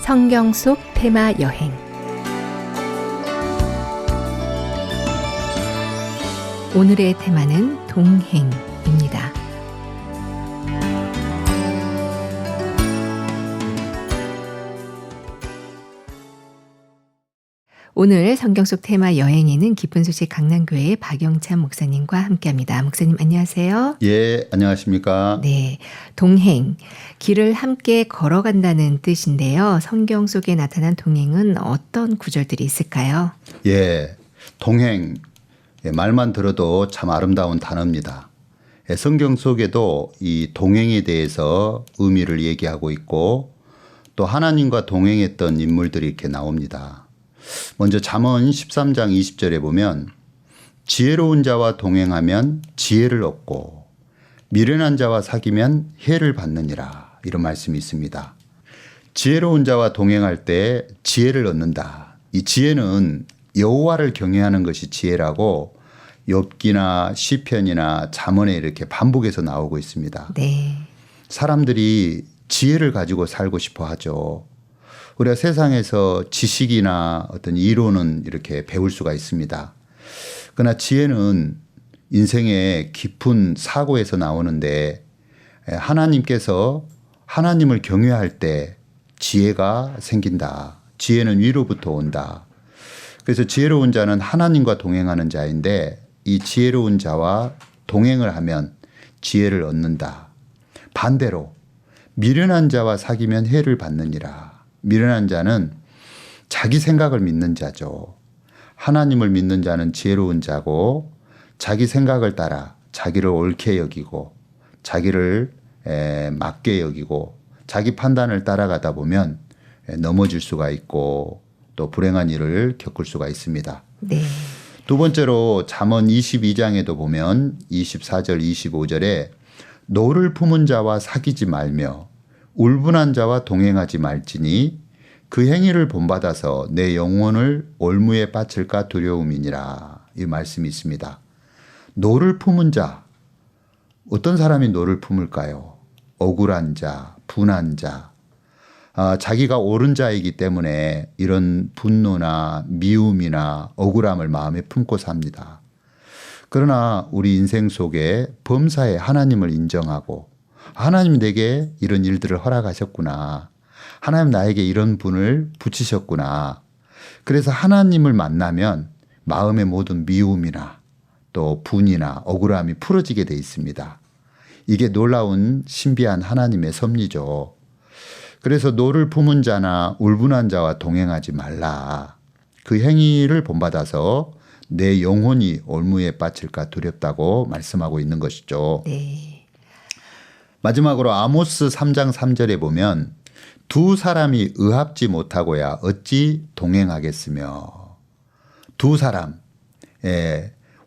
성경 속 테마 여행. 오늘의 테마는 동행입니다. 오늘 성경 속 테마 여행에는 기쁜 소식 강남교회의 박영찬 목사님과 함께합니다. 목사님 안녕하세요. 예, 안녕하십니까. 네, 동행, 길을 함께 걸어간다는 뜻인데요. 성경 속에 나타난 동행은 어떤 구절들이 있을까요? 예, 동행, 말만 들어도 참 아름다운 단어입니다. 성경 속에도 이 동행에 대해서 의미를 얘기하고 있고 또 하나님과 동행했던 인물들이 이렇게 나옵니다. 먼저 잠언 13장 20절에 보면 지혜로운 자와 동행하면 지혜를 얻고 미련한 자와 사귀면 해를 받느니라, 이런 말씀이 있습니다. 지혜로운 자와 동행할 때 지혜를 얻는다. 이 지혜는 여호와를 경외하는 것이 지혜라고 욥기나 시편이나 잠언에 이렇게 반복해서 나오고 있습니다. 네. 사람들이 지혜를 가지고 살고 싶어 하죠. 우리가 세상에서 지식이나 어떤 이론은 이렇게 배울 수가 있습니다. 그러나 지혜는 인생의 깊은 사고에서 나오는데 하나님께서 하나님을 경외할 때 지혜가 생긴다. 지혜는 위로부터 온다. 그래서 지혜로운 자는 하나님과 동행하는 자인데 이 지혜로운 자와 동행을 하면 지혜를 얻는다. 반대로 미련한 자와 사귀면 해를 받느니라. 미련한 자는 자기 생각을 믿는 자죠. 하나님을 믿는 자는 지혜로운 자고 자기 생각을 따라 자기를 옳게 여기고 자기를 맞게 여기고 자기 판단을 따라가다 보면 넘어질 수가 있고 또 불행한 일을 겪을 수가 있습니다. 네. 두 번째로 잠언 22장에도 보면 24절 25절에 노를 품은 자와 사귀지 말며 울분한 자와 동행하지 말지니 그 행위를 본받아서 내 영혼을 올무에 바칠까 두려움이니라, 이 말씀이 있습니다. 노를 품은 자, 어떤 사람이 노를 품을까요? 억울한 자, 분한 자, 자기가 옳은 자이기 때문에 이런 분노나 미움이나 억울함을 마음에 품고 삽니다. 그러나 우리 인생 속에 범사에 하나님을 인정하고 하나님 내게 이런 일들을 허락하셨구나. 하나님 나에게 이런 분을 붙이셨구나. 그래서 하나님을 만나면 마음의 모든 미움이나 또 분이나 억울함이 풀어지게 돼 있습니다. 이게 놀라운 신비한 하나님의 섭리죠. 그래서 노를 품은 자나 울분한 자와 동행하지 말라. 그 행위를 본받아서 내 영혼이 올무에 빠질까 두렵다고 말씀하고 있는 것이죠. 네. 마지막으로 아모스 3장 3절에 보면 두 사람이 의합지 못하고야 어찌 동행하겠으며, 두 사람,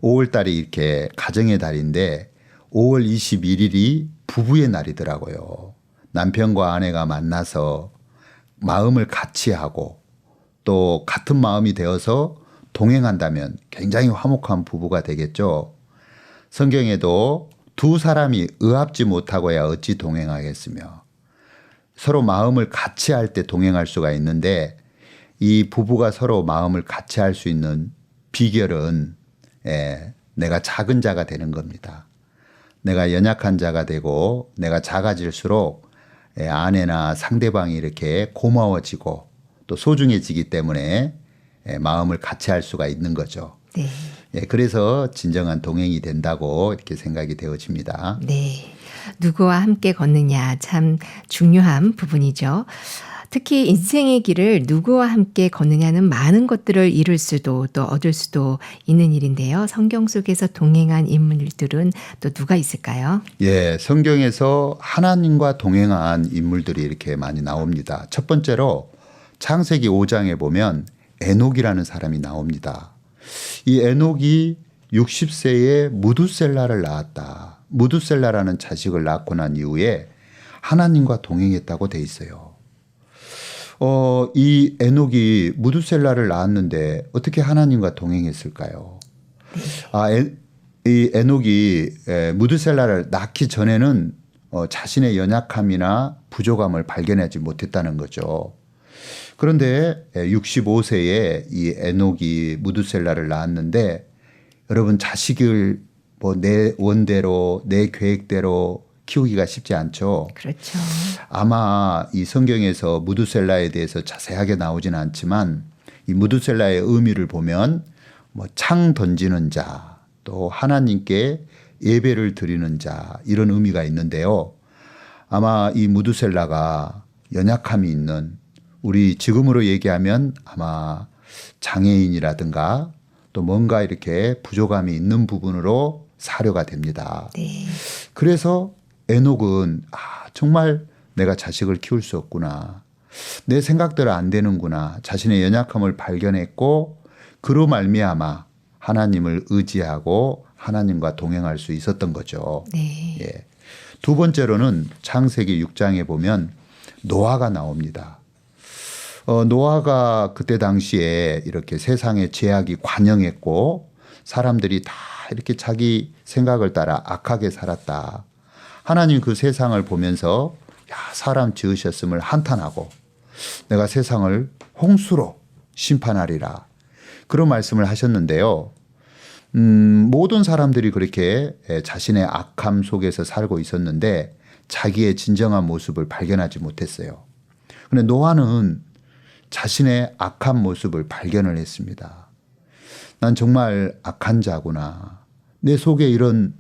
5월달이 이렇게 가정의 달인데 5월 21일이 부부의 날이더라고요. 남편과 아내가 만나서 마음을 같이 하고 또 같은 마음이 되어서 동행한다면 굉장히 화목한 부부가 되겠죠. 성경에도 두 사람이 의합지 못하고야 어찌 동행하겠으며, 서로 마음을 같이 할 때 동행할 수가 있는데 이 부부가 서로 마음을 같이 할 수 있는 비결은 내가 작은 자가 되는 겁니다. 내가 연약한 자가 되고 내가 작아질수록 아내나 상대방이 이렇게 고마워지고 또 소중해지기 때문에 마음을 같이 할 수가 있는 거죠. 네. 그래서 진정한 동행이 된다고 이렇게 생각이 되어집니다. 네. 누구와 함께 걷느냐 참 중요한 부분이죠. 특히 인생의 길을 누구와 함께 걷느냐는 많은 것들을 잃을 수도 또 얻을 수도 있는 일인데요. 성경 속에서 동행한 인물들은 또 누가 있을까요? 예, 성경에서 하나님과 동행한 인물들이 이렇게 많이 나옵니다. 첫 번째로 창세기 5장에 보면 에녹이라는 사람이 나옵니다. 이 에녹이 60세에 무두셀라를 낳았다. 무두셀라라는 자식을 낳고 난 이후에 하나님과 동행했다고 돼 있어요. 이 에녹이 무두셀라를 낳았는데 어떻게 하나님과 동행했을까요? 이 에녹이 무두셀라를 낳기 전에는 자신의 연약함이나 부족함을 발견하지 못했다는 거죠. 그런데 65세에 이 에녹이 무두셀라를 낳았는데 여러분 자식을 뭐 내 원대로 내 계획대로 키우기가 쉽지 않죠. 그렇죠. 아마 이 성경에서 무두셀라에 대해서 자세하게 나오지는 않지만 이 무두셀라의 의미를 보면 뭐 창 던지는 자, 또 하나님께 예배를 드리는 자 이런 의미가 있는데요. 아마 이 무두셀라가 연약함이 있는 우리 지금으로 얘기하면 아마 장애인이라든가 또 뭔가 이렇게 부족함이 있는 부분으로 사료가 됩니다. 네. 그래서 에녹은 정말 내가 자식을 키울 수 없구나. 내 생각대로 안 되는구나. 자신의 연약함을 발견했고 그로 말미암아 하나님을 의지하고 하나님과 동행할 수 있었던 거죠. 네. 예. 두 번째로는 창세기 6장에 보면 노아가 나옵니다. 노아가 그때 당시에 이렇게 세상에 죄악이 관영했고 사람들이 다 이렇게 자기 생각을 따라 악하게 살았다. 하나님 그 세상을 보면서 사람 지으셨음을 한탄하고 내가 세상을 홍수로 심판하리라. 그런 말씀을 하셨는데요. 모든 사람들이 그렇게 자신의 악함 속에서 살고 있었는데 자기의 진정한 모습을 발견하지 못했어요. 그런데 노아는 자신의 악한 모습을 발견을 했습니다. 난 정말 악한 자구나. 내 속에 이런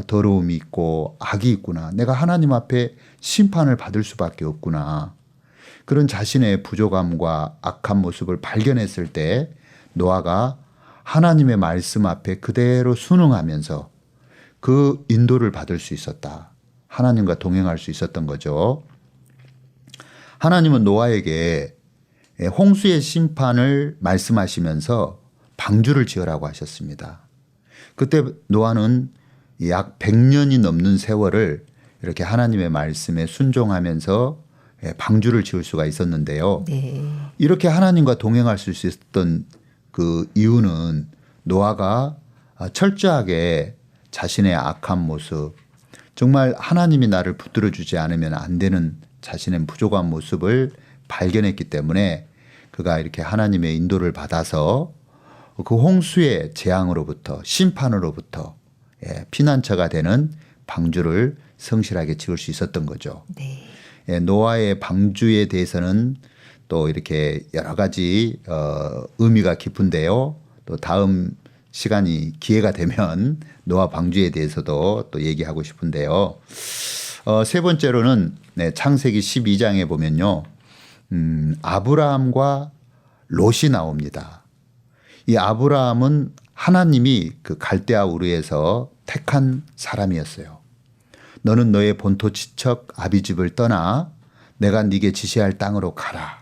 더러움이 있고 악이 있구나. 내가 하나님 앞에 심판을 받을 수밖에 없구나. 그런 자신의 부족함과 악한 모습을 발견했을 때 노아가 하나님의 말씀 앞에 그대로 순응하면서 그 인도를 받을 수 있었다. 하나님과 동행할 수 있었던 거죠. 하나님은 노아에게 홍수의 심판을 말씀하시면서 방주를 지으라고 하셨습니다. 그때 노아는 약 100년이 넘는 세월을 이렇게 하나님의 말씀에 순종하면서 방주를 지을 수가 있었는데요. 네. 이렇게 하나님과 동행할 수 있었던 그 이유는 노아가 철저하게 자신의 악한 모습, 정말 하나님이 나를 붙들어 주지 않으면 안 되는 자신의 부족한 모습을 발견했기 때문에 그가 이렇게 하나님의 인도를 받아서 그 홍수의 재앙으로부터 심판으로부터 피난처가 되는 방주를 성실하게 지을 수 있었던 거죠. 네. 노아의 방주에 대해서는 또 이렇게 여러 가지 의미가 깊은데요. 또 다음 시간이 기회가 되면 노아 방주에 대해서도 또 얘기하고 싶은데요. 세 번째로는 창세기 12장에 보면요. 아브라함과 롯이 나옵니다. 이 아브라함은 하나님이 그 갈대아 우르에서 택한 사람이었어요. 너는 너의 본토 친척 아비집을 떠나 내가 네게 지시할 땅으로 가라.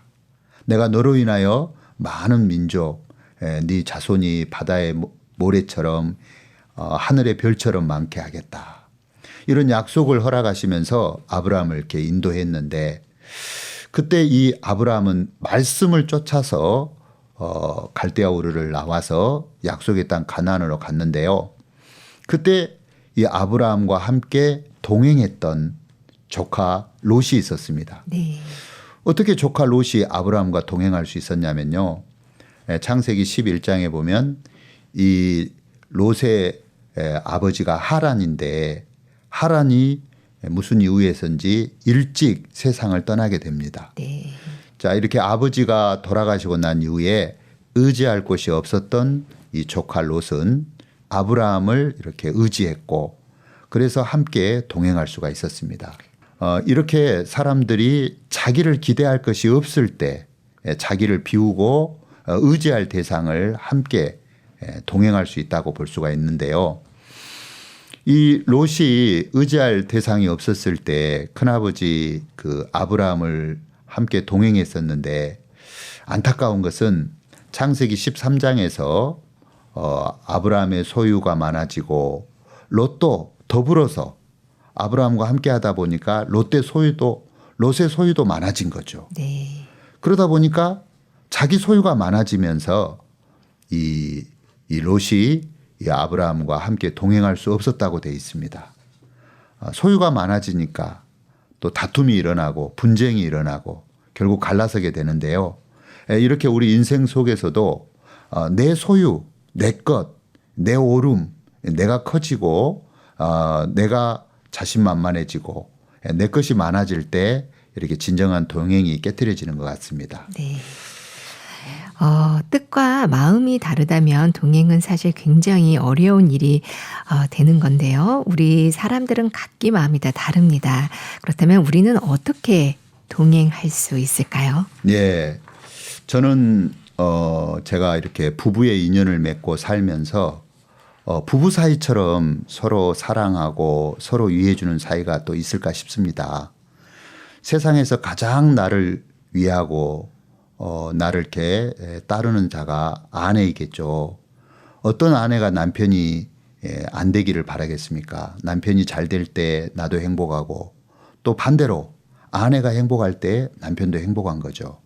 내가 너로 인하여 많은 민족, 네 자손이 바다의 모래처럼 하늘의 별처럼 많게 하겠다. 이런 약속을 허락하시면서 아브라함을 이렇게 인도했는데 그때 이 아브라함은 말씀을 쫓아서 갈대아 우르를 나와서 약속의 땅 가나안으로 갔는데요. 그때 이 아브라함과 함께 동행했던 조카 롯이 있었습니다. 네. 어떻게 조카 롯이 아브라함과 동행할 수 있었냐면요. 창세기 11장에 보면 이 롯의 아버지가 하란인데 하란이 무슨 이유에서인지 일찍 세상을 떠나게 됩니다. 네. 자, 이렇게 아버지가 돌아가시고 난 이후에 의지할 곳이 없었던 이 조카 롯은 아브라함을 이렇게 의지했고 그래서 함께 동행할 수가 있었습니다. 이렇게 사람들이 자기를 기대할 것이 없을 때 자기를 비우고 의지할 대상을 함께 동행할 수 있다고 볼 수가 있는데요. 이 롯이 의지할 대상이 없었을 때 큰아버지 그 아브라함을 함께 동행했었는데 안타까운 것은 창세기 13장에서 아브라함의 소유가 많아지고 롯도 더불어서 아브라함과 함께 하다 보니까 롯의 소유도 많아진 거죠. 네. 그러다 보니까 자기 소유가 많아지면서 이 롯이 이 아브라함과 함께 동행할 수 없었다고 되어 있습니다. 소유가 많아지니까 또 다툼이 일어나고 분쟁이 일어나고 결국 갈라서게 되는데요. 이렇게 우리 인생 속에서도 내 소유, 내 것, 내 오름, 내가 커지고 내가 자신만만해지고 내 것이 많아질 때 이렇게 진정한 동행이 깨트려지는 것 같습니다. 네. 뜻과 마음이 다르다면 동행은 사실 굉장히 어려운 일이 되는 건데요. 우리 사람들은 각기 마음이 다 다릅니다. 그렇다면 우리는 어떻게 동행할 수 있을까요? 예. 저는 제가 이렇게 부부의 인연을 맺고 살면서 부부 사이처럼 서로 사랑하고 서로 위해주는 사이가 또 있을까 싶습니다. 세상에서 가장 나를 위하고 나를 이렇게 따르는 자가 아내이겠죠. 어떤 아내가 남편이 안 되기를 바라겠습니까? 남편이 잘 될 때 나도 행복하고 또 반대로 아내가 행복할 때 남편도 행복한 거죠.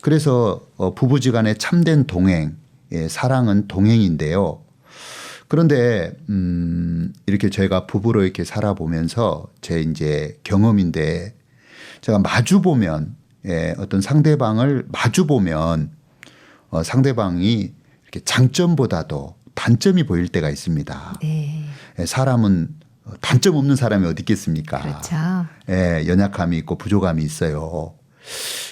그래서 부부지간의 참된 동행, 사랑은 동행인데요. 그런데 이렇게 저희가 부부로 이렇게 살아보면서 제 이제 경험인데 제가 마주 보면 어떤 상대방을 마주 보면 상대방이 이렇게 장점보다도 단점이 보일 때가 있습니다. 네. 사람은 단점 없는 사람이 어디 있겠습니까? 그렇죠. 연약함이 있고 부족함이 있어요.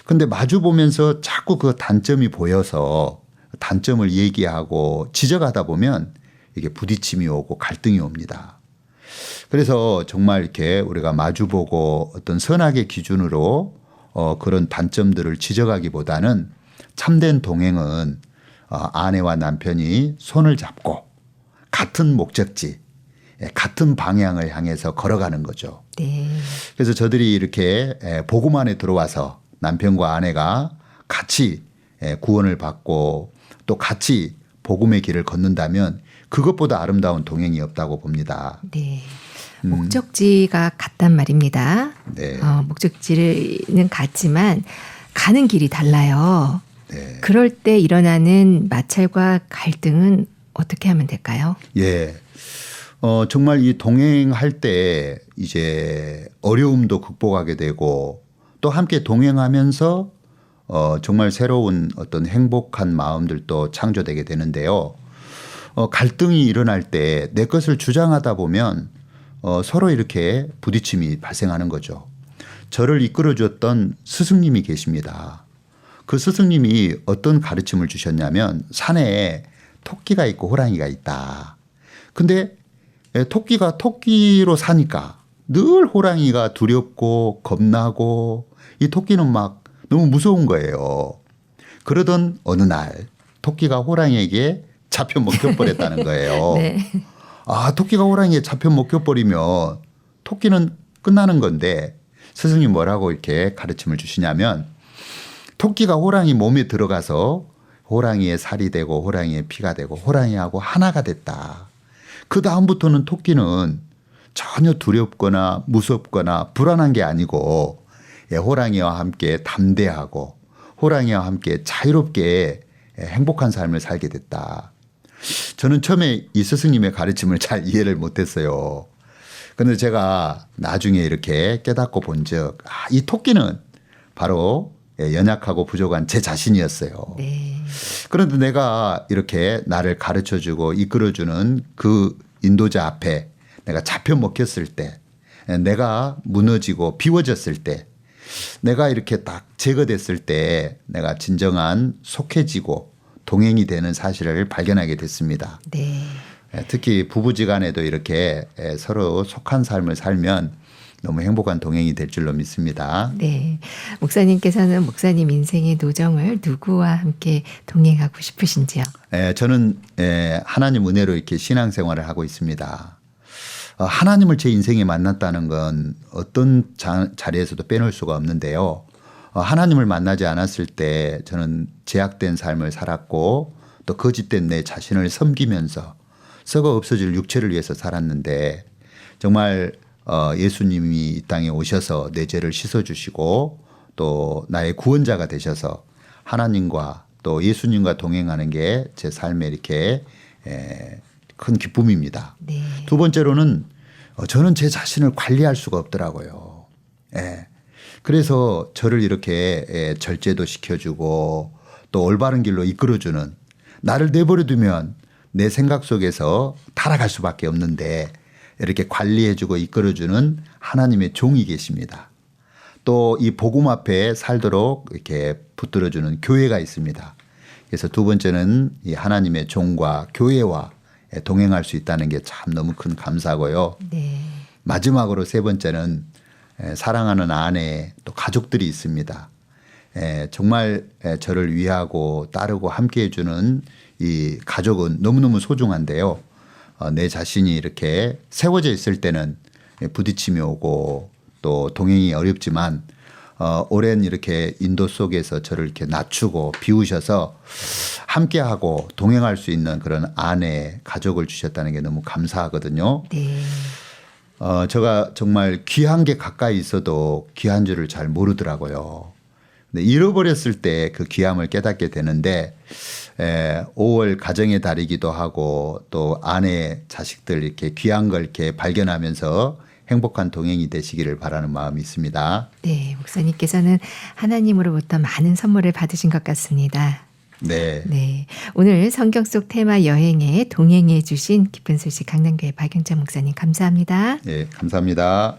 근데 마주 보면서 자꾸 그 단점이 보여서 단점을 얘기하고 지적하다 보면 이게 부딪힘이 오고 갈등이 옵니다. 그래서 정말 이렇게 우리가 마주보고 어떤 선악의 기준으로 그런 단점들을 지적하기보다는 참된 동행은 아내와 남편이 손을 잡고 같은 목적지, 같은 방향을 향해서 걸어가는 거죠. 네. 그래서 저들이 이렇게 복음 안에 들어와서 남편과 아내가 같이 구원을 받고 또 같이 복음의 길을 걷는다면 그것보다 아름다운 동행이 없다고 봅니다. 네. 목적지가 같단 말입니다. 네. 목적지는 같지만 가는 길이 달라요. 네. 그럴 때 일어나는 마찰과 갈등은 어떻게 하면 될까요? 예. 정말 이 동행할 때 이제 어려움도 극복하게 되고 또 함께 동행하면서 정말 새로운 어떤 행복한 마음들도 창조되게 되는데요. 갈등이 일어날 때 내 것을 주장하다 보면 서로 이렇게 부딪힘이 발생하는 거죠. 저를 이끌어 줬던 스승님이 계십니다. 그 스승님이 어떤 가르침을 주셨냐면 산에 토끼가 있고 호랑이가 있다. 근데 토끼가 토끼로 사니까 늘 호랑이가 두렵고 겁나고 이 토끼는 막 너무 무서운 거예요. 그러던 어느 날 토끼가 호랑이에게 잡혀 먹혀버렸다는 거예요. 네. 토끼가 호랑이에 잡혀 먹혀버리면 토끼는 끝나는 건데 스승님 뭐라고 이렇게 가르침을 주시냐면 토끼가 호랑이 몸에 들어가서 호랑이의 살이 되고 호랑이의 피가 되고 호랑이하고 하나가 됐다. 그 다음부터는 토끼는 전혀 두렵거나 무섭거나 불안한 게 아니고 호랑이와 함께 담대하고 호랑이와 함께 자유롭게 행복한 삶을 살게 됐다. 저는 처음에 이 스승님의 가르침을 잘 이해를 못했어요. 그런데 제가 나중에 이렇게 깨닫고 본즉 이 토끼는 바로 연약하고 부족한 제 자신이었어요. 네. 그런데 내가 이렇게 나를 가르쳐주고 이끌어주는 그 인도자 앞에 내가 잡혀 먹혔을 때 내가 무너지고 비워졌을 때 내가 이렇게 딱 제거됐을 때 내가 진정한 속해지고 동행이 되는 사실을 발견하게 됐습니다. 네. 특히 부부지간에도 이렇게 서로 속한 삶을 살면 너무 행복한 동행이 될 줄로 믿습니다. 네. 목사님께서는 목사님 인생의 노정을 누구와 함께 동행하고 싶으신지요? 저는 하나님 은혜로 이렇게 신앙생활을 하고 있습니다. 하나님을 제 인생에 만났다는 건 어떤 자리에서도 빼놓을 수가 없는데요. 하나님을 만나지 않았을 때 저는 제약된 삶을 살았고 또 거짓된 내 자신을 섬기면서 썩어 없어질 육체를 위해서 살았는데 정말 예수님이 이 땅에 오셔서 내 죄를 씻어주시고 또 나의 구원자가 되셔서 하나님과 또 예수님과 동행하는 게 제 삶에 이렇게 큰 기쁨입니다. 네. 두 번째로는 저는 제 자신을 관리할 수가 없더라고요. 그래서 저를 이렇게 절제도 시켜주고 또 올바른 길로 이끌어주는, 나를 내버려 두면 내 생각 속에서 타락할 수밖에 없는데 이렇게 관리해주고 이끌어주는 하나님의 종이 계십니다. 또 이 복음 앞에 살도록 이렇게 붙들어주는 교회가 있습니다. 그래서 두 번째는 이 하나님의 종과 교회와 동행할 수 있다는 게 참 너무 큰 감사고요. 네. 마지막으로 세 번째는 사랑하는 아내 또 가족들이 있습니다. 정말 저를 위하고 따르고 함께 해주는 이 가족은 너무너무 소중한데요. 내 자신이 이렇게 세워져 있을 때는 부딪힘이 오고 또 동행이 어렵지만 오랜 이렇게 인도 속에서 저를 이렇게 낮추고 비우셔서 함께하고 동행할 수 있는 그런 아내, 가족을 주셨다는 게 너무 감사하거든요. 네. 제가 정말 귀한 게 가까이 있어도 귀한 줄을 잘 모르더라고요. 근데 잃어버렸을 때 그 귀함을 깨닫게 되는데 5월 가정의 달이기도 하고 또 아내, 자식들 이렇게 귀한 걸 이렇게 발견하면서 행복한 동행이 되시기를 바라는 마음이 있습니다. 네, 목사님께서는 하나님으로부터 많은 선물을 받으신 것 같습니다. 네. 네, 오늘 성경 속 테마 여행에 동행해 주신 기쁜 소식 강남교회 박영자 목사님 감사합니다. 네, 감사합니다.